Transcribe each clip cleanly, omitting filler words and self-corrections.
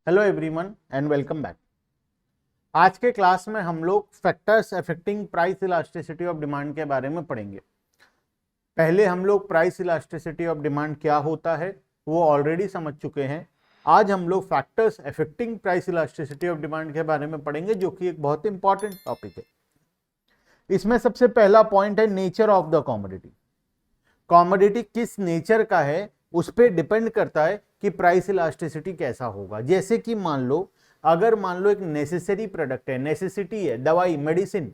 Hello everyone and welcome back. आज के class में हम लोग factors affecting price elasticity of demand के बारे में पढ़ेंगे। पहले हम लोग प्राइस इलास्टिसिटी ऑफ डिमांड क्या होता है वो ऑलरेडी समझ चुके हैं। आज हम लोग factors affecting price elasticity of demand के बारे में पढ़ेंगे, जो कि एक बहुत इंपॉर्टेंट टॉपिक है। इसमें सबसे पहला पॉइंट है nature of the commodity. Commodity किस नेचर का है उस पर डिपेंड करता है कि प्राइस इलास्टिसिटी कैसा होगा। जैसे कि मान लो एक नेसेसरी प्रोडक्ट है, नेसेसिटी है, दवाई, मेडिसिन,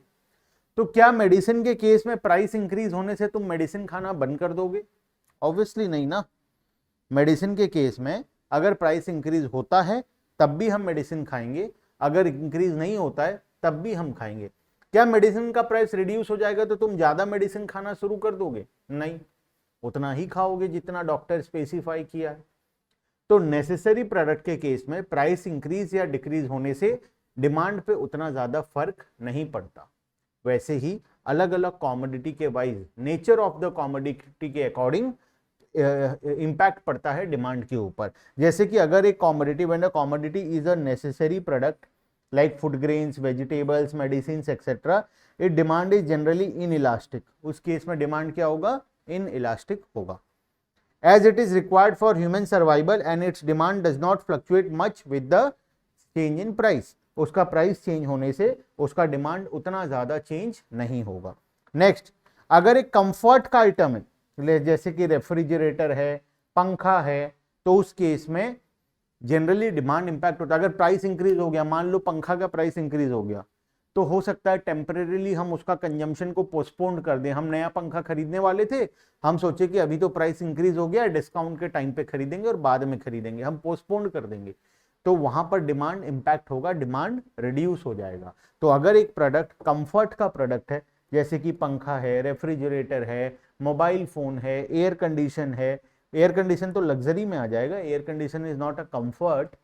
तो क्या मेडिसिन के केस में प्राइस इंक्रीज होने से तुम मेडिसिन खाना बंद कर दोगे? ऑब्वियसली नहीं ना। मेडिसिन के केस में अगर प्राइस इंक्रीज होता है तब भी हम मेडिसिन खाएंगे, अगर इंक्रीज नहीं होता है तब भी हम खाएंगे। क्या मेडिसिन का प्राइस रिड्यूस हो जाएगा तो तुम ज्यादा मेडिसिन खाना शुरू कर दोगे? नहीं, उतना ही खाओगे जितना डॉक्टर स्पेसिफाई किया है। तो नेसेसरी प्रोडक्ट के केस में प्राइस इंक्रीज या डिक्रीज होने से डिमांड पे उतना ज्यादा फर्क नहीं पड़ता। वैसे ही अलग अलग कॉमोडिटी के wise nature of the commodity के अकॉर्डिंग इंपैक्ट पड़ता है डिमांड के ऊपर। जैसे कि अगर एक commodity when a commodity is a necessary product like food grains, vegetables, medicine etcetera, it demand is generally in elastic. उस केस में डिमांड क्या होगा? इन इलास्टिक होगा। As it is required for human survival and its demand does not fluctuate much with the change in price. उसका price change होने से उसका demand उतना ज्यादा चेंज नहीं होगा। नेक्स्ट, अगर एक कंफर्ट का आइटम है जैसे कि रेफ्रिजरेटर है, पंखा है, तो उस केस में जनरली डिमांड इंपैक्ट होता है। अगर प्राइस इंक्रीज हो गया, मान लो पंखा का प्राइस इंक्रीज हो गया, तो हो सकता है टेम्परेरीली हम उसका कंजम्पशन को पोस्टपोन कर दें। हम नया पंखा खरीदने वाले थे, हम सोचे कि अभी तो प्राइस इंक्रीज हो गया, डिस्काउंट के टाइम पे खरीदेंगे और बाद में खरीदेंगे, हम पोस्टपोन कर देंगे, तो वहां पर डिमांड इंपैक्ट होगा, डिमांड रिड्यूस हो जाएगा। तो अगर एक प्रोडक्ट कंफर्ट का प्रोडक्ट है जैसे कि पंखा है, रेफ्रिजरेटर है, मोबाइल फोन है, एयर कंडीशन है, एयर कंडीशन तो लग्जरी में आ जाएगा, air condition is not a comfort,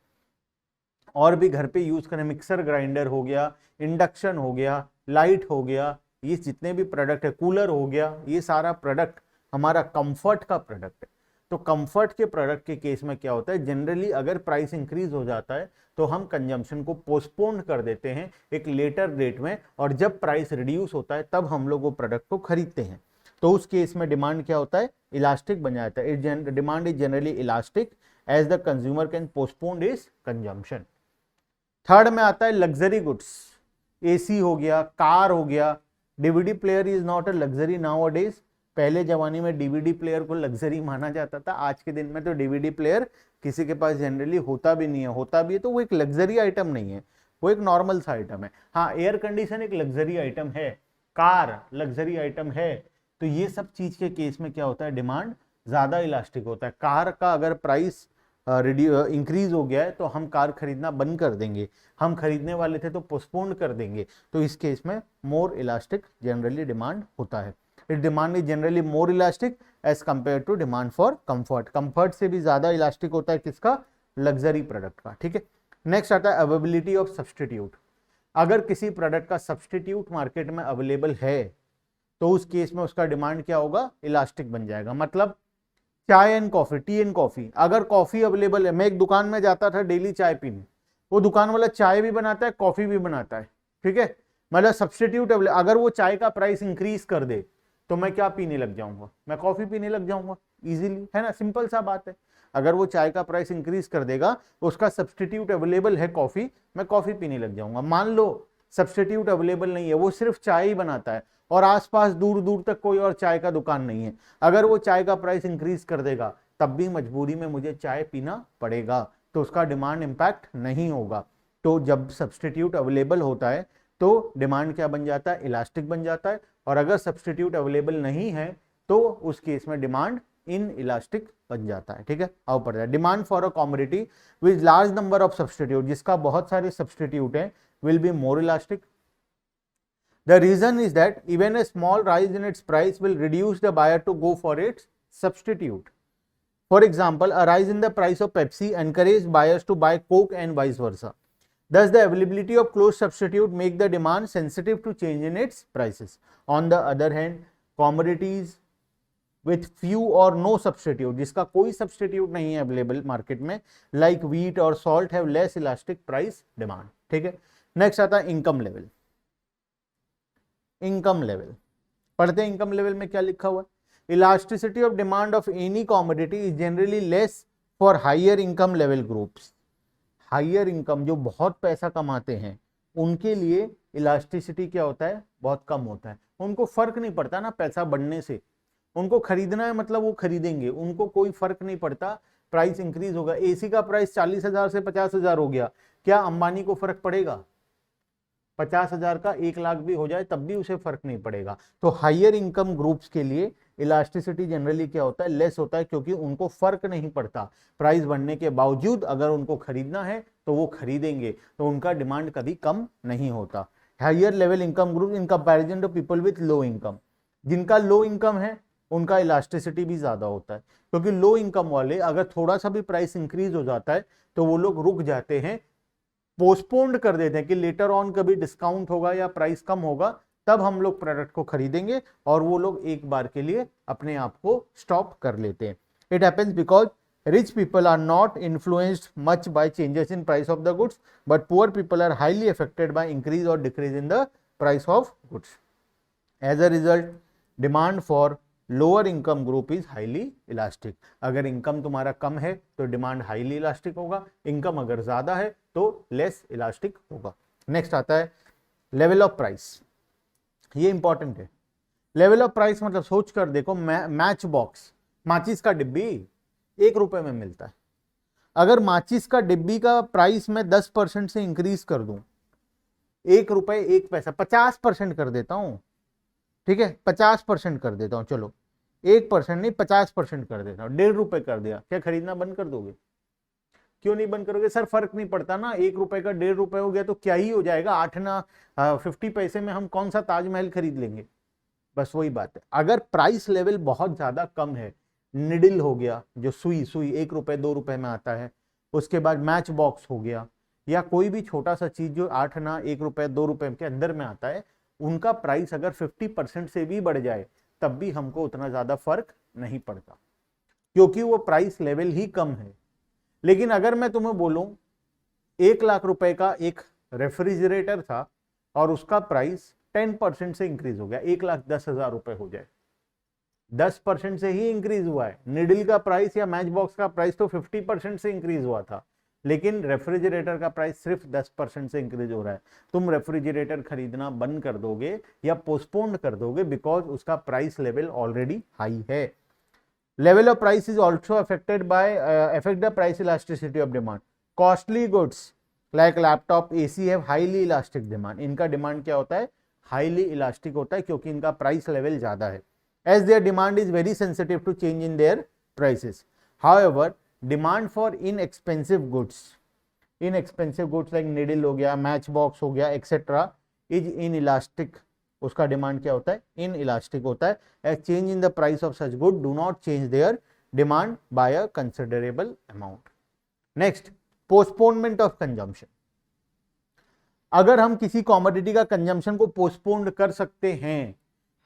और भी घर पे यूज करें, मिक्सर ग्राइंडर हो गया, इंडक्शन हो गया, लाइट हो गया, ये जितने भी प्रोडक्ट है, कूलर हो गया, ये सारा प्रोडक्ट हमारा कंफर्ट का प्रोडक्ट है। तो कंफर्ट के प्रोडक्ट के केस में क्या होता है, जनरली अगर प्राइस इंक्रीज हो जाता है तो हम कंजम्पशन को पोस्टपोन कर देते हैं एक लेटर डेट में, और जब प्राइस रिड्यूस होता है तब हम लोग वो प्रोडक्ट को खरीदते हैं। तो उस केस में डिमांड क्या होता है? इलास्टिक बन जाता है। Demand is generally elastic as the consumer can postpone is consumption. Third में आता है लग्जरी गुड्स। एसी हो गया, कार हो गया। DVD player is not a luxury now days. पहले जमाने में डीवीडी प्लेयर को लग्जरी माना जाता था, आज के दिन में तो डीवीडी प्लेयर किसी के पास जनरली होता भी नहीं है, होता भी है तो वो एक लग्जरी आइटम नहीं है, वो एक नॉर्मल सा आइटम है। हाँ, एयर कंडीशन एक लग्जरी आइटम है, कार लग्जरी आइटम है। तो ये सब चीज के केस में क्या होता है? डिमांड ज्यादा इलास्टिक होता है। कार का अगर प्राइस इंक्रीज हो गया है तो हम कार खरीदना बंद कर देंगे, हम खरीदने वाले थे तो पोस्टपोन कर देंगे। तो इस केस में मोर इलास्टिक जनरली डिमांड होता है। It demand is generally more elastic as compare to demand for comfort. Comfort से भी ज्यादा इलास्टिक होता है किसका? लग्जरी प्रोडक्ट का। ठीक है। नेक्स्ट आता है अवेलेबिलिटी ऑफ सब्सटीट्यूट। अगर किसी प्रोडक्ट का सब्सटीट्यूट मार्केट में अवेलेबल है तो उस केस में उसका डिमांड क्या होगा? इलास्टिक बन जाएगा। मतलब चाय and coffee, T and coffee, अगर कॉफी अवेलेबल है, मैं एक दुकान में जाता था डेली चाय पीने, वो दुकान वाला चाय भी बनाता है, कॉफी भी बनाता है, ठीक है, मतलब सब्सटीट्यूट अवेलेबल। अगर वो चाय का प्राइस इंक्रीज कर दे तो मैं क्या पीने लग जाऊंगा? मैं कॉफी पीने लग जाऊंगा इजीली, है ना, सिंपल सा बात है। अगर वो चाय का प्राइस इंक्रीज कर देगा, उसका सब्सटीट्यूट अवेलेबल है कॉफी, मैं कॉफी पीने लग जाऊंगा। मान लो सब्सटीट्यूट अवेलेबल नहीं है, वो सिर्फ चाय ही बनाता है और आसपास दूर दूर तक कोई और चाय का दुकान नहीं है, अगर वो चाय का प्राइस इंक्रीज कर देगा तब भी मजबूरी में मुझे चाय पीना पड़ेगा, तो उसका डिमांड इंपैक्ट नहीं होगा। तो जब सब्सटीट्यूट अवेलेबल होता है तो डिमांड क्या बन जाता है? इलास्टिक बन जाता है। और अगर सब्सटीट्यूट अवेलेबल नहीं है तो उस केस में डिमांड इन इलास्टिक बन जाता है। ठीक है, आओ पढ़ते हैं। Demand for a commodity with large number of substitute, जिसका बहुत सारे सब्सटीट्यूट है, will be more elastic. The reason is that even a small rise in its price will reduce the buyer to go for its substitute. For example, a rise in the price of Pepsi encourages buyers to buy Coke and vice versa. Thus, the availability of close substitute make the demand sensitive to change in its prices. On the other hand, commodities with few और no substitute, जिसका कोई substitute नहीं है available market में, like wheat और salt, have less elastic price demand. ठीक है, next आता है इनकम लेवल। इनकम लेवल पढ़ते हैं, इनकम लेवल में क्या लिखा हुआ है? Elasticity of demand of any commodity is generally less for higher income level groups. Higher income, जो बहुत पैसा कमाते हैं, उनके लिए इलास्टिसिटी क्या होता है? बहुत कम होता है। उनको फर्क नहीं पड़ता ना पैसा बढ़ने से, उनको खरीदना है मतलब वो खरीदेंगे, उनको कोई फर्क नहीं पड़ता प्राइस इंक्रीज होगा। एसी का प्राइस 40,000 से 50,000 हो गया, क्या अंबानी को फर्क पड़ेगा? 50,000 का 1 लाख भी हो जाए तब भी उसे फर्क नहीं पड़ेगा। तो हायर इनकम ग्रुप्स के लिए इलास्टिसिटी जनरली क्या होता है? लेस होता है, क्योंकि उनको फर्क नहीं पड़ता प्राइस बढ़ने के बावजूद, अगर उनको खरीदना है तो वो खरीदेंगे, तो उनका डिमांड कभी कम नहीं होता। Higher level income group in comparison to people with low income, जिनका लो इनकम है उनका इलास्टिसिटी भी ज्यादा होता है, क्योंकि लो इनकम वाले अगर थोड़ा सा भी प्राइस इंक्रीज हो जाता है तो वो लोग रुक जाते हैं, पोस्टपोन्ड कर देते हैं कि लेटर ऑन कभी डिस्काउंट होगा या प्राइस कम होगा तब हम लोग प्रोडक्ट को खरीदेंगे, और वो लोग एक बार के लिए अपने आप को स्टॉप कर लेते हैं। It happens because rich people are not influenced much by changes in price of the goods, but poor people are highly affected by increase or decrease in the price of goods. As a result, demand for lower income group is highly elastic. अगर income तुम्हारा कम है तो demand highly elastic होगा, income अगर ज्यादा है तो less elastic होगा। नेक्स्ट आता है लेवल ऑफ प्राइस। ये इंपॉर्टेंट है। लेवल ऑफ प्राइस मतलब सोच कर देखो, मैच बॉक्स, माचिस का डिब्बी 1 रुपए में मिलता है। अगर माचिस का डिब्बी का प्राइस मैं 10% से इंक्रीज कर दूं, 1 रुपए 1 पैसा, 50% कर देता हूं, ठीक है, 50% कर देता हूं, चलो 1% नहीं 50% कर देता हूं, 1.5 रुपए कर दिया, क्या खरीदना बंद कर दोगे? क्यों नहीं बंद करोगे? सर फर्क नहीं पड़ता ना, 1 रुपए का 1.5 रुपए हो गया तो क्या ही हो जाएगा, 8 ना 50 पैसे में हम कौन सा ताजमहल खरीद लेंगे। बस वही बात है। अगर प्राइस लेवल बहुत ज्यादा कम है, निडिल हो गया, जो सुई 1 रुपए 2 रुपए में आता है, उसके बाद मैच बॉक्स हो गया, या कोई भी छोटा सा चीज जो 8 ना 1 रुपए 2 रुपए के अंदर में आता है, उनका प्राइस अगर 50% से भी बढ़ जाए तब भी हमको उतना ज्यादा फर्क नहीं पड़ता, क्योंकि वो प्राइस लेवल ही कम है। लेकिन अगर मैं तुम्हें बोलूं 1 लाख रुपए का एक रेफ्रिजरेटर था और उसका प्राइस 10% से इंक्रीज हो गया, 1,10,000 रुपए हो जाए, 10% से ही इंक्रीज हुआ है। निडल का प्राइस या मैच बॉक्स का प्राइस तो 50% से इंक्रीज हुआ था, लेकिन रेफ्रिजरेटर का प्राइस सिर्फ 10% से इंक्रीज हो रहा है। तुम रेफ्रिजरेटर खरीदना बंद कर दोगे या पोस्टपोन कर दोगे, बिकॉज उसका प्राइस लेवल ऑलरेडी हाई है। Level of price is also affected by affect the price elasticity of demand. Costly goods like laptop, AC have highly elastic demand. इनका डिमांड क्या होता है? हाईली इलास्टिक होता है, क्योंकि इनका प्राइस लेवल ज्यादा है, as their demand is very sensitive to change in their prices. However, demand for inexpensive goods like needle हो गया, match box हो गया, etc. is inelastic. उसका डिमांड क्या होता है? inelastic होता है। as change in the price of such good do not change their demand by a considerable amount. Next, postponement of consumption. अगर हम किसी कॉमोडिटी का कंजम्पशन को पोस्टपोन कर सकते हैं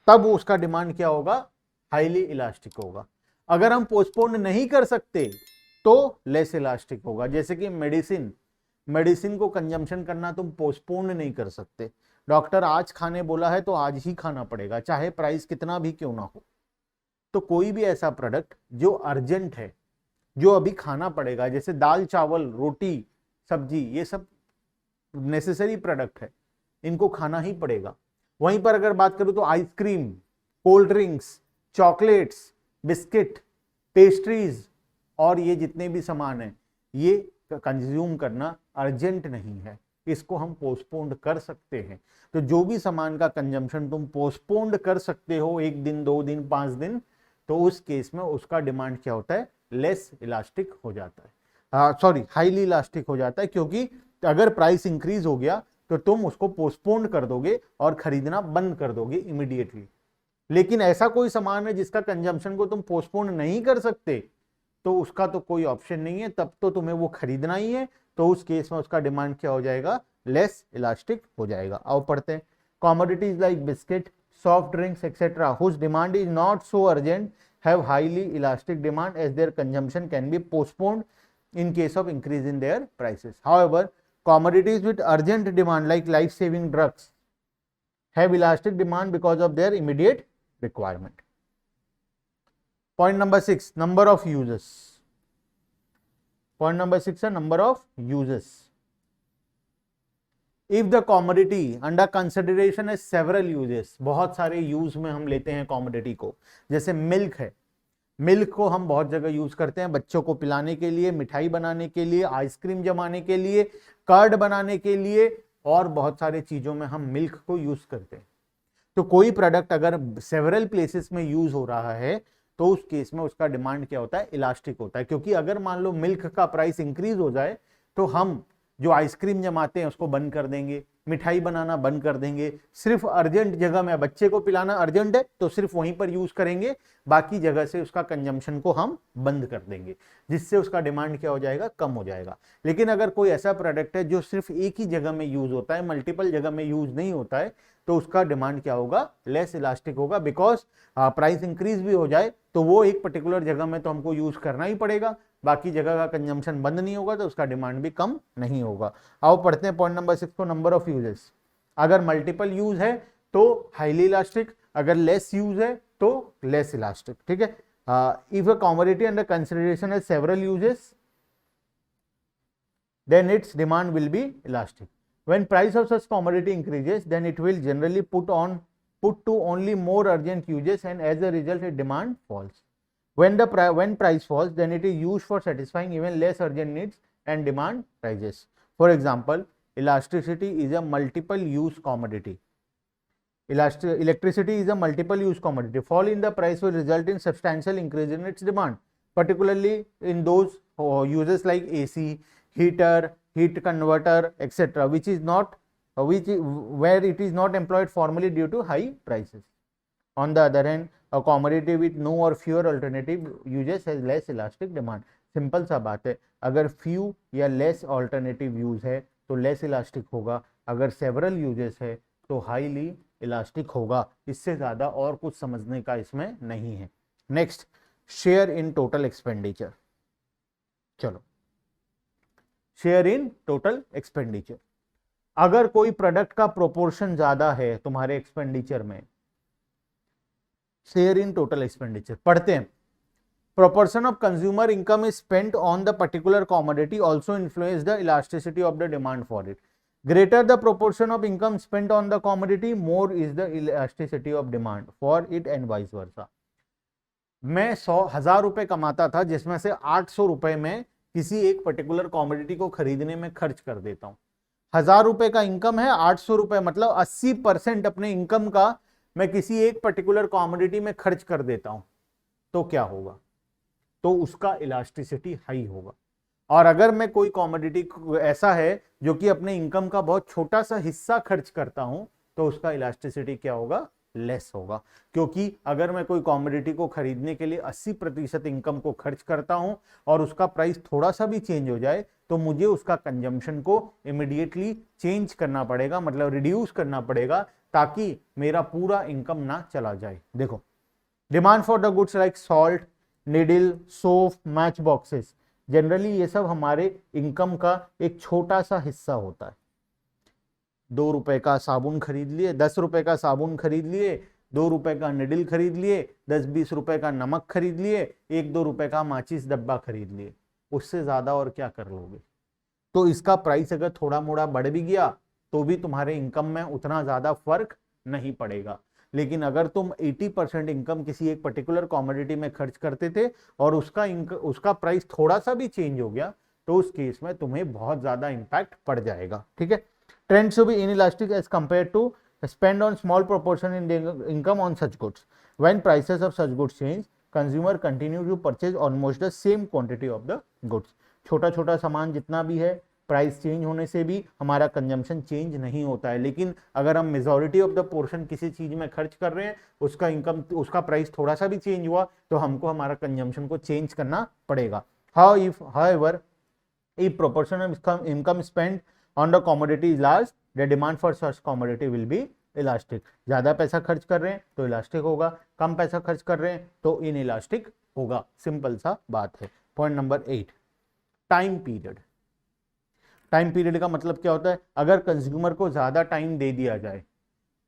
तब उसका डिमांड क्या होगा? हाईली इलास्टिक होगा। अगर हम पोस्टपोन नहीं कर सकते तो लेस इलास्टिक होगा। जैसे कि मेडिसिन को कंजम्पशन करना तुम पोस्टपोन नहीं कर सकते। डॉक्टर आज खाने बोला है तो आज ही खाना पड़ेगा, चाहे प्राइस कितना भी क्यों ना हो। तो कोई भी ऐसा प्रोडक्ट जो अर्जेंट है, जो अभी खाना पड़ेगा, जैसे दाल चावल रोटी सब्जी, ये सब नेसेसरी प्रोडक्ट है, इनको खाना ही पड़ेगा। वहीं पर अगर बात करूं तो ice cream, cold drinks, chocolates, biscuit, pastries और ये जितने भी सामान हैं, ये कंज्यूम करना अर्जेंट नहीं है, इसको हम पोस्टपोन्ड कर सकते हैं। तो जो भी सामान का कंजम्पशन तुम पोस्टपोन्ड कर सकते हो 1 दिन 2 दिन 5 दिन, तो उस केस में उसका डिमांड क्या होता है? लेस इलास्टिक हो जाता है, हाईली इलास्टिक हो जाता है, क्योंकि अगर प्राइस इंक्रीज हो गया तो तुम उसको पोस्टपोन कर दोगे और खरीदना बंद कर दोगे इमीडिएटली। लेकिन ऐसा कोई सामान है जिसका कंजम्पशन को तुम पोस्टपोन नहीं कर सकते, तो उसका तो कोई ऑप्शन नहीं है, तब तो तुम्हें वो खरीदना ही है। तो उस केस में उसका डिमांड क्या हो जाएगा? लेस इलास्टिक हो जाएगा। अब पढ़ते हैं, commodities like biscuit, soft drinks etcetera whose demand is not so urgent have highly elastic demand as their consumption can be postponed in case of increase in their prices. However, commodities with urgent demand like life-saving drugs have elastic demand because of their immediate requirement. Point number 6, number of uses. Point number 6 है number of uses. If the commodity under consideration has several uses, बहुत सारे use में हम लेते हैं commodity को, जैसे milk है, मिल्क को हम बहुत जगह यूज करते हैं, बच्चों को पिलाने के लिए, मिठाई बनाने के लिए, आइसक्रीम जमाने के लिए, कर्ड बनाने के लिए और बहुत सारे चीजों में हम मिल्क को यूज करते हैं। तो कोई प्रोडक्ट अगर सेवरल प्लेसेस में यूज हो रहा है तो उस केस में उसका डिमांड क्या होता है, इलास्टिक होता है। क्योंकि अगर मान लो मिल्क का प्राइस इंक्रीज हो जाए तो हम जो आइसक्रीम जमाते हैं उसको बंद कर देंगे, मिठाई बनाना बंद कर देंगे, सिर्फ अर्जेंट जगह में, बच्चे को पिलाना अर्जेंट है तो सिर्फ वहीं पर यूज करेंगे, बाकी जगह से उसका कंजम्पशन को हम बंद कर देंगे, जिससे उसका डिमांड क्या हो जाएगा, कम हो जाएगा। लेकिन अगर कोई ऐसा प्रोडक्ट है जो सिर्फ एक ही जगह में यूज होता है, मल्टीपल जगह में यूज नहीं होता है, तो उसका डिमांड क्या होगा, लेस इलास्टिक होगा। बिकॉज प्राइस इंक्रीज भी हो जाए तो वो एक पर्टिकुलर जगह में तो हमको यूज करना ही पड़ेगा, बाकी जगह का कंजम्पशन बंद नहीं होगा तो उसका डिमांड भी कम नहीं होगा। आओ पढ़ते हैं पॉइंट नंबर 6 को, नंबर ऑफ यूजेस। अगर मल्टीपल यूज है तो हाईली इलास्टिक, अगर लेस यूज है तो लेस इलास्टिक। ठीक है, if a commodity under consideration has several uses then its demand will be elastic. When price of such commodity increases, then it will generally put to only more urgent uses, and as a result its demand falls. When price falls, then it is used for satisfying even less urgent needs and demand rises. For example, electricity is a multiple use commodity. Electricity is a multiple use commodity. Fall in the price will result in substantial increase in its demand, particularly in those uses like AC, heater, heat converter, etc., where it is not employed formally due to high prices. On the other hand, a commodity with no or fewer alternative uses has less elastic demand. Simple सा बात है, अगर few या less alternative use है तो less elastic होगा, अगर several uses है तो highly elastic होगा। इससे ज्यादा और कुछ समझने का इसमें नहीं है। Next, share in total expenditure. चलो, शेयर इन टोटल एक्सपेंडिचर। अगर कोई प्रोडक्ट का प्रोपोर्शन ज्यादा है तुम्हारे एक्सपेंडिचर में, शेयर इन टोटल एक्सपेंडिचर पढ़ते हैं। Proportion of consumer income is spent on the particular commodity also influence the elasticity of the demand for it. Greater the proportion of income spent on the commodity, more is the elasticity of demand for it and vice versa. मैं 100,000 रुपए कमाता था, जिसमें से 800 रुपए में किसी एक पर्टिकुलर कॉमोडिटी को खरीदने में खर्च कर देता हूं। 1000 रुपए का इनकम है, 800 रुपए मतलब 80% अपने इनकम का मैं किसी एक पर्टिकुलर कॉमोडिटी में खर्च कर देता हूं, तो क्या होगा, तो उसका इलास्टिसिटी हाई होगा। और अगर मैं कोई कॉमोडिटी ऐसा है जो कि अपने इनकम का बहुत छोटा सा हिस्सा खर्च करता हूं, तो उसका इलास्टिसिटी क्या होगा, लेस होगा। क्योंकि अगर मैं कोई कॉमोडिटी को खरीदने के लिए 80% इनकम को खर्च करता हूं और उसका प्राइस थोड़ा सा भी चेंज हो जाए तो मुझे उसका कंजम्पशन को इमीडिएटली चेंज करना पड़ेगा, मतलब रिड्यूस करना पड़ेगा, ताकि मेरा पूरा इनकम ना चला जाए। देखो, demand for the goods like salt, needle, soap, match boxes, generally ये सब हमारे इनकम का एक छोटा सा हिस्सा होता है। 2 रुपए का साबुन खरीद लिए, 10 रुपए का साबुन खरीद लिए, 2 रुपए का निडल खरीद लिए, 10-20 रुपए का नमक खरीद लिए, 1-2 रुपए का माचिस डब्बा खरीद लिए, उससे ज्यादा और क्या कर लोगे। तो इसका प्राइस अगर थोड़ा मोड़ा बढ़ भी गया तो भी तुम्हारे इनकम में उतना ज्यादा फर्क नहीं पड़ेगा। लेकिन अगर तुम 80% इनकम किसी एक पर्टिकुलर कॉमोडिटी में खर्च करते थे और उसका प्राइस थोड़ा सा भी चेंज हो गया, तो उस केस में तुम्हें बहुत ज्यादा इंपैक्ट पड़ जाएगा। ठीक है, trends to be inelastic as compared to spend on small proportion in the income on such goods. When prices of such goods change, consumer continue to purchase almost the same quantity of the goods. छोटा छोटा सामान जितना भी है, price change होने से भी हमारा कंजम्पशन चेंज नहीं होता है। लेकिन अगर हम मेजॉरिटी ऑफ द पोर्शन किसी चीज में खर्च कर रहे हैं, उसका प्राइस थोड़ा सा भी चेंज हुआ तो हमको हमारा कंजम्पशन को चेंज करना पड़ेगा। However, if proportion of income spent on the commodity is large, the demand for such commodity will be elastic. ज्यादा पैसा खर्च कर रहे हैं तो इलास्टिक होगा, कम पैसा खर्च कर रहे हैं तो इनइलास्टिक होगा, सिंपल सा बात है। Point number 8, time period. Time period का मतलब क्या होता है, अगर कंज्यूमर को ज्यादा टाइम दे दिया जाए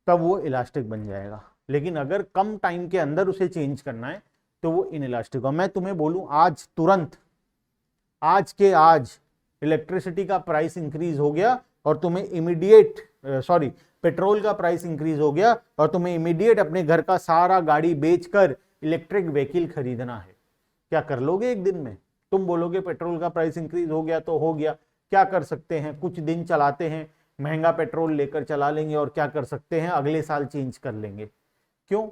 तब वो इलास्टिक बन जाएगा, लेकिन अगर कम टाइम के अंदर उसे चेंज करना है तो वो इनइलास्टिक होगा। मैं तुम्हें बोलूं आज तुरंत, आज के आज इलेक्ट्रिसिटी का प्राइस इंक्रीज हो गया और तुम्हें इमीडिएट पेट्रोल का प्राइस इंक्रीज हो गया और तुम्हें इमीडिएट अपने घर का सारा गाड़ी बेचकर इलेक्ट्रिक व्हीकल खरीदना है, क्या कर लोगे एक दिन में? तुम बोलोगे पेट्रोल का प्राइस इंक्रीज हो गया तो हो गया, क्या कर सकते हैं, कुछ दिन चलाते हैं, महंगा पेट्रोल लेकर चला लेंगे और क्या कर सकते हैं, अगले साल चेंज कर लेंगे। क्यों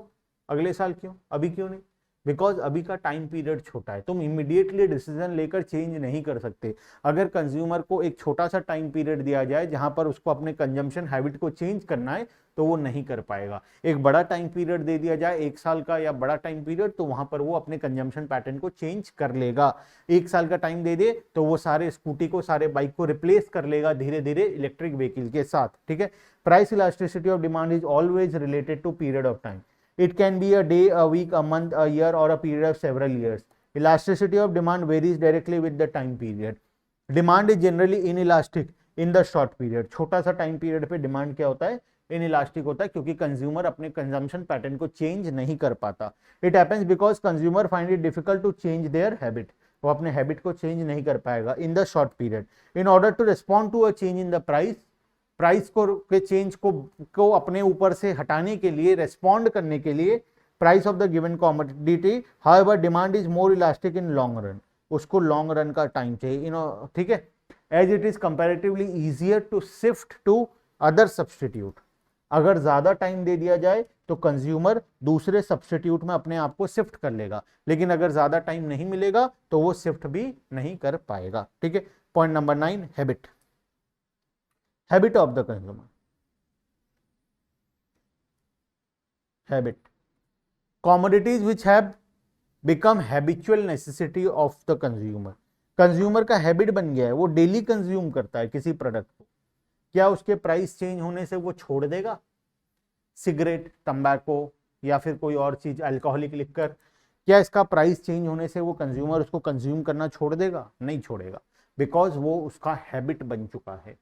अगले साल, क्यों अभी क्यों नहीं? बिकॉज अभी का टाइम पीरियड छोटा है, तुम इमीडिएटली डिसीजन लेकर चेंज नहीं कर सकते। अगर कंज्यूमर को एक छोटा सा टाइम पीरियड दिया जाए जहां पर उसको अपने कंजम्पशन हैबिट को चेंज करना है तो वो नहीं कर पाएगा। एक बड़ा टाइम पीरियड दे दिया जाए, 1 साल का या बड़ा टाइम पीरियड, तो वहां पर वो अपने कंजम्पशन पैटर्न को चेंज कर लेगा। 1 साल का टाइम दे दे तो वो सारे स्कूटी को, सारे बाइक को रिप्लेस कर लेगा धीरे धीरे इलेक्ट्रिक व्हीकल के साथ, ठीक है। Price elasticity of demand is always related to period of time. It can be a day, a week, a month, a year, or a period of several years. Elasticity of demand varies directly with the time period. Demand is generally inelastic in the short period. छोटा सा time period पे demand क्या होता है, inelastic होता है, क्योंकि consumer अपने कंजम्पशन पैटर्न को चेंज नहीं कर पाता. It happens because consumer find it difficult to change their habit. वो अपने हैबिट को चेंज नहीं कर पाएगा in the short period. In order to respond to a change in the price को के चेंज को अपने ऊपर से हटाने के लिए, रेस्पॉन्ड करने के लिए, price of the given commodity, however demand is more elastic in long run. उसको लॉन्ग रन का टाइम चाहिए, ठीक है. As it is comparatively easier to shift to other substitute. अगर ज्यादा टाइम दे दिया जाए तो कंज्यूमर दूसरे सब्सटीट्यूट में अपने आप को शिफ्ट कर लेगा, लेकिन अगर ज्यादा टाइम नहीं मिलेगा तो वो शिफ्ट भी नहीं कर पाएगा, ठीक है. Point number 9, habit. Habit of the consumer. Habit. Commodities which have become habitual necessity of the consumer. Consumer का हैबिट बन गया है, वो डेली कंज्यूम करता है किसी प्रोडक्ट को. क्या उसके प्राइस चेंज होने से वो छोड़ देगा? सिगरेट, तंबाकू या फिर कोई और चीज, अल्कोहलिक लिकर, क्या इसका प्राइस चेंज होने से वो कंज्यूमर उसको कंज्यूम करना छोड़ देगा? नहीं छोड़ेगा, बिकॉज वो उसका हैबिट बन चुका है.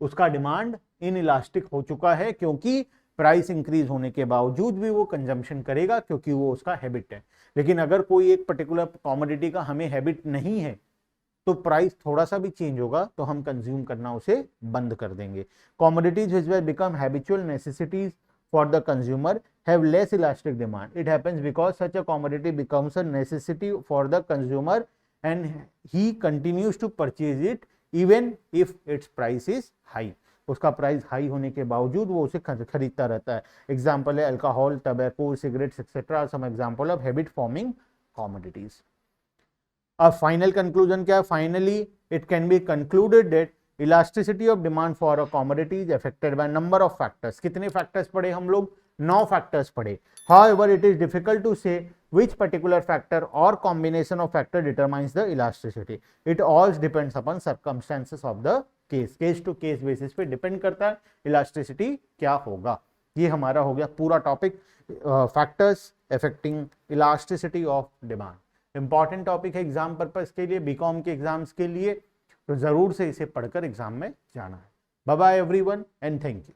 उसका डिमांड इनइलास्टिक हो चुका है, क्योंकि प्राइस इंक्रीज होने के बावजूद भी वो कंजम्पशन करेगा, क्योंकि वो उसका हैबिट है. लेकिन अगर कोई एक पर्टिकुलर कमोडिटी का हमें हैबिट नहीं है तो प्राइस थोड़ा सा भी चेंज होगा तो हम कंज्यूम करना उसे बंद कर देंगे. Commodities which have become habitual necessities for the consumer have less elastic demand. It happens because such a commodity becomes a necessity for the consumer and he continues to purchase it even if its price is high. उसका price high होने के बावजूद वो उसे खरीदता रहता है. Example है alcohol, tobacco, cigarettes etcetera, some example of habit forming commodities. अब फाइनल कंक्लूजन क्या है? Finally it can be concluded that elasticity of demand for a commodity is affected by number of factors. कितने factors पढ़े हम लोग? 9 factors पढ़े. However, it is difficult to say which particular factor or combination of factor determines the elasticity. It all depends upon circumstances of the case. Case to case basis पे depend करता है elasticity क्या होगा. ये हमारा हो गया पूरा topic, factors affecting elasticity of demand. Important topic है एग्जाम पर्पस के लिए, बीकॉम के एग्जाम्स के लिए, तो जरूर से इसे पढ़कर एग्जाम में जाना है. Bye bye everyone and thank you.